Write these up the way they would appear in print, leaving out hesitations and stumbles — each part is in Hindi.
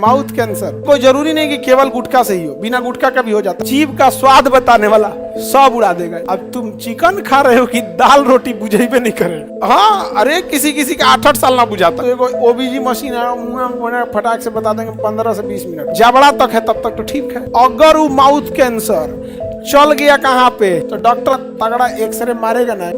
माउथ कैंसर कोई जरूरी नहीं कि केवल गुटखा से ही हो, बिना गुटखा का भी हो जाता है। जीभ का स्वाद बताने वाला सब उड़ा देगा। अब तुम चिकन खा रहे हो कि दाल रोटी बुझेबे नहीं करे। हाँ, अरे किसी किसी का 8-8 साल ना बुझाता। तो ओबीजी मशीन है, मुंह फटाक से बता देंगे 15 से 20 मिनट। जबड़ा तक है तब तक तो ठीक है। अगर वो माउथ कैंसर चल गया कहाँ पे तो डॉक्टर तगड़ा एक्सरे मारेगा ना।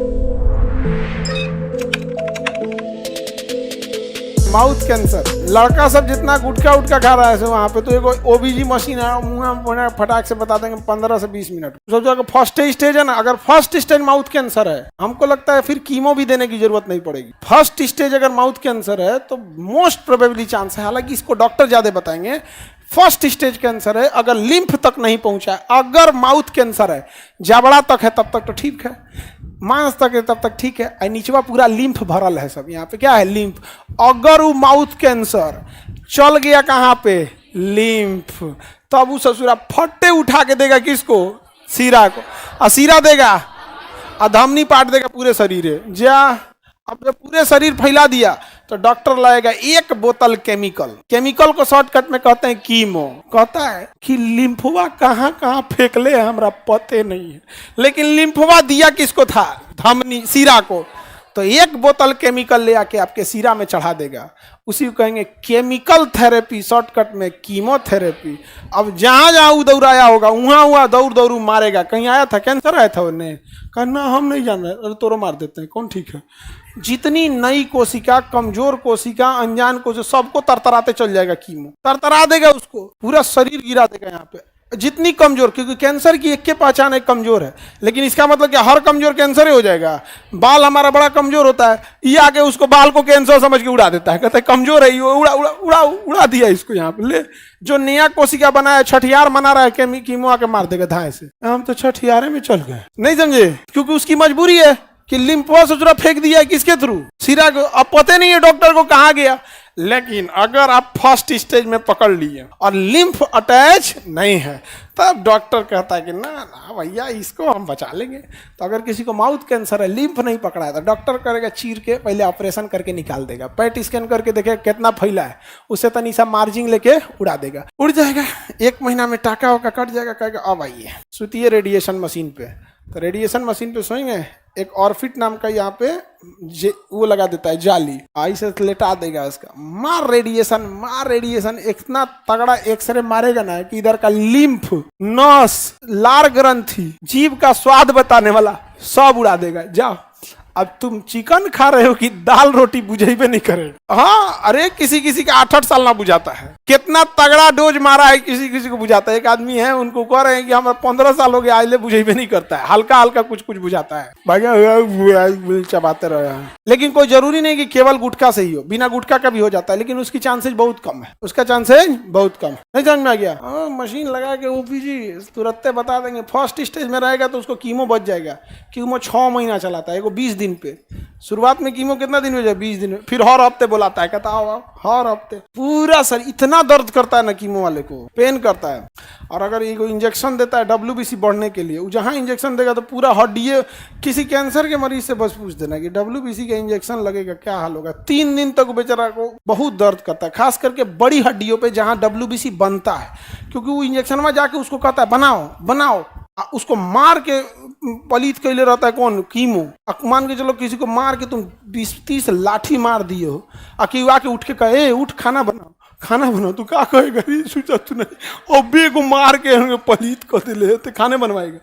माउथ कैंसर लड़का सब जितना गुटखा उटका खा रहा है वहाँ पे, तो एक ओबीजी मशीन है, मुंह फटाक से बता देंगे 15 से 20 मिनट। सोचो अगर फर्स्ट स्टेज है ना, अगर फर्स्ट स्टेज माउथ कैंसर है, हमको लगता है फिर कीमो भी देने की जरूरत नहीं पड़ेगी। फर्स्ट स्टेज अगर माउथ कैंसर है तो मोस्ट प्रोबेबली चांस है, हालांकि इसको डॉक्टर ज्यादा बताएंगे। फर्स्ट स्टेज कैंसर है, अगर लिम्फ तक नहीं पहुंचा, अगर माउथ कैंसर है, जबड़ा तक है तब तक तो ठीक है, मांस तक है तब तक ठीक है, नीचवा पूरा लिम्फ भरल है सब। यहाँ पे क्या है? लिम्फ। अगर वो माउथ कैंसर चल गया कहाँ पे? लिम्फ। तब वो ससुरा फट्टे उठा के देगा किसको? सीरा को। और सीरा देगा अधमनी पाट देगा पूरे शरीर। जा अब जब पूरे शरीर फैला दिया तो डॉक्टर लाएगा 1 बोतल केमिकल। केमिकल को शॉर्टकट में कहते हैं कीमो। कहता है कि लिम्फवा कहाँ कहाँ फेंकले हमरा पते नहीं है, लेकिन लिम्फवा दिया किसको था? धमनी, सीरा को। तो 1 बोतल केमिकल ले आके आपके सीरा में चढ़ा देगा। उसी को कहेंगे केमिकल थेरेपी, शॉर्टकट में कीमोथेरेपी। अब जहां जहां दौड़ाया होगा वहां दौड़ मारेगा। कहीं आया था कैंसर आया था उन्हें, कहना हम नहीं जान रहे, अरे तोरो मार देते हैं, कौन ठीक है। जितनी नई कोशिका, कमजोर कोशिका, अनजान कोशिका, सबको तरतराते चल जाएगा कीमो। तरतरा देगा उसको, पूरा शरीर गिरा देगा यहाँ पे। जितनी कमजोर, क्योंकि कैंसर की एक के पहचान एक कमजोर है, लेकिन इसका मतलब क्या हर कमजोर कैंसर ही हो जाएगा? बाल हमारा बड़ा कमजोर होता है, ये आके उसको बाल को कैंसर समझ के उड़ा देता है, कहता है कमजोर है ये, उड़ा दिया इसको। यहाँ पे ले जो नया कोशिका बनाया, छठियार मना रहा है, कीमो आके मार देगा धाए से। हम तो छठियारे में चल गए, नहीं समझे? क्योंकि उसकी मजबूरी है कि लिम्फवा ससुरा फेंक दिया है किसके थ्रू? सीरा को। अब पता नहीं है डॉक्टर को कहाँ गया। लेकिन अगर आप फर्स्ट स्टेज में पकड़ लिए और लिम्फ अटैच नहीं है, तब डॉक्टर कहता है कि ना ना भैया इसको हम बचा लेंगे। तो अगर किसी को माउथ कैंसर है, लिम्फ नहीं पकड़ा है, तो डॉक्टर करेगा चीर के पहले ऑपरेशन करके निकाल देगा। पेट स्कैन करके देखेगा कितना फैला है, उससे तनी सा मार्जिन लेके उड़ा देगा, उड़ जाएगा। 1 महीना में टाका होगा कट जाएगा। कहेगा अब आइए सुतिए रेडिएशन मशीन पे। तो रेडिएशन मशीन पे सोएंगे, एक ऑर्फिट नाम का यहाँ पे वो लगा देता है जाली, आई से लेटा देगा उसका। मार रेडिएशन इतना तगड़ा एक्सरे मारेगा ना कि इधर का लिम्फ, नस, लार ग्रंथि, जीभ का स्वाद बताने वाला सब उड़ा देगा। जाओ, अब तुम चिकन खा रहे हो कि दाल रोटी बुझेबे नहीं करे। हाँ, अरे किसी किसी का 8-8 साल ना बुझाता है। कितना तगड़ा डोज मारा है, किसी किसी को बुझाता है। एक आदमी है, उनको कह रहे हैं कि हमें 15 साल हो गया आइले बुझेबे नहीं करता है, हल्का हल्का कुछ बुझाता है, चबाते रहे हैं। लेकिन कोई जरूरी नहीं कि केवल गुटखा से ही हो, बिना गुटखा का भी हो जाता है, लेकिन उसकी चांसेस बहुत कम है। उसका चांसेस बहुत कम है। नहीं समझ में आ गया? मशीन लगा के ओपीजी तुरंत बता देंगे। फर्स्ट स्टेज में रहेगा तो उसको कीमो बच जाएगा। कीमो 6 महीना चलाता है, 20 दिन पे। शुरुआत में कीमो कितना दिन हो जाए? 20 दिन में। फिर हर हफ्ते बुलाता है, कहता है हर हफ्ते। पूरा शरीर इतना दर्द करता है ना कीमो वाले को, पेन करता है। और अगर ये कोई इंजेक्शन देता है WBC बढ़ने के लिए, जहां इंजेक्शन देगा तो पूरा हड्डी। किसी कैंसर के मरीज से बस पूछ देना कि WBC का इंजेक्शन लगेगा क्या हाल होगा। 3 दिन तक बेचारा को बहुत दर्द करता है, खास करके बड़ी हड्डियों पे जहां WBC बनता है, क्योंकि वो इंजेक्शन में जाके उसको कहता है बनाओ। उसको मार के पलीत कैले रहता है कौन? कीमो। मान के चलो किसी को मार के तुम 20-30 लाठी मार दिए हो, कि आके उठ के कहे उठ खाना बनाओ, तू क्या कहेगा? सोचा तू नहीं, अब को मार के पलीत कर दिले तो खाने बनवाएगा।